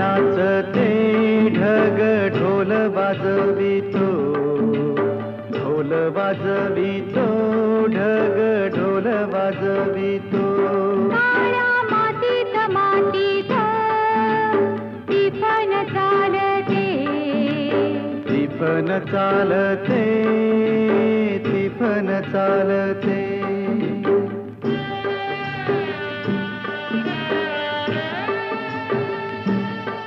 नाचते ढग ढोल वाजवितो, ढोल वाजवितो ढग ढोल वाजवितो. काळ्या मातीत मातीत टिपण चालते, टिपण चालते, टिपण चालते.